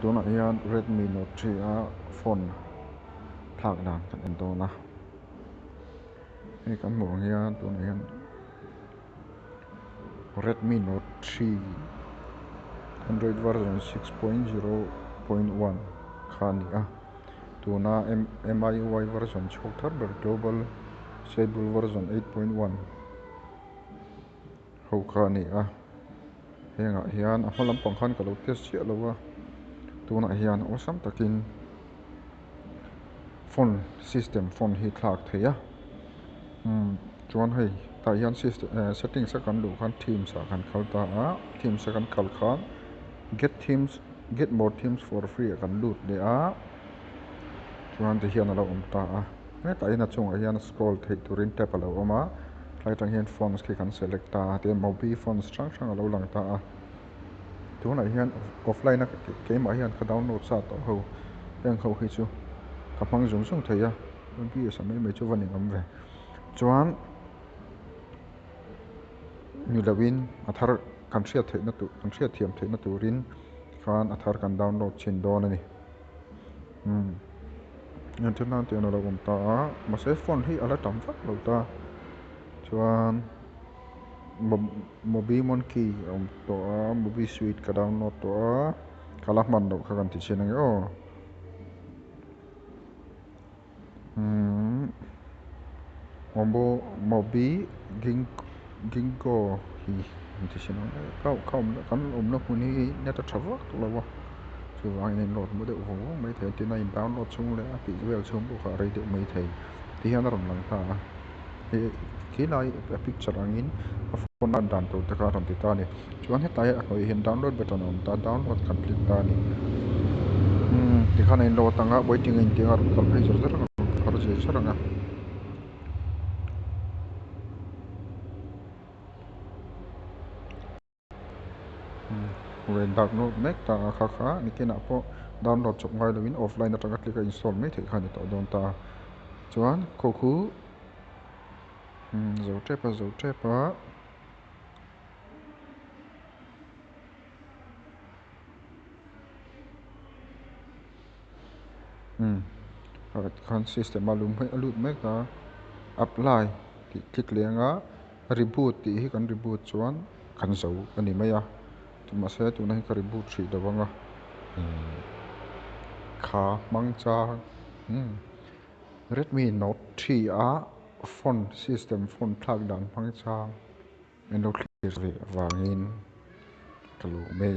ตัวนั้นยัน Redmi Note 3 phone ทากด่างกันเองตัวนะนี่กันหมวงยันตัวนี้ยัน Redmi Note 3 Android version 6.0.1 ขานี่ตัวน่ะ MIUI version ชกทัดแบบ Global Stable version 8.1เขาขานี่เฮียงยันเขาลำปังขันกับเราเทสเชียแล้วว่าตัวน่ะยันโอ้ซ้ำตะกินphone system phone hi thlak theia chuan hei ta hian system settings a kan luh khan themes a kan khalta themes a kan khal khan get more themes for free a kan lut le chuan ti hian alo awm ta ta in a chungah hian scroll thei turin tap alo awm tlai tang hian fonts khi kan select ta te mobi fonts hrang alo lang ta tunah hian offline a keimah hian kha download sa tawh ho heng ho hi chu kapang zung theia bi samai mai chu vanin om ve chuan milawin athar kan hriat theihna tu kan hriat thiam theihna turin khan athar kan download chin dawn ani internet te alo awm ta mase phone hi ala tam vak lo ta chuan mobi monkey awm to mobi suite ka download to kala hman lo kha kan ti chin ange mobi gingo hi ti chin ange kan na hmun hi net a thavak lo wa chu wang in load mo de ho mai thei ti na in download chung le pi wel chung bu kha rei de mai thei ti hian ram lang ta ki lai a picture angin a phone na dan to ta ka ram ti ta ni chuan he tai a khoi hin download button on ta download complete ta ni ti khan in lo tanga waiting in tinga ram kal phei zar zar har je charanga wen download mek ta kha ni kena po download chop ngai lawin offline atanga click install mai thei khan to don ta chuan ko khu zo trepa khan system alum mai alut mek ta apply ti click lenga reboot ti hi kan reboot chuan kan zo ani mai tuma se tu nai ka reboot thri dawanga kha mangcha Redmi Note 3 phone system phone thlak dan mangcha eno clear ve wangin kalu mai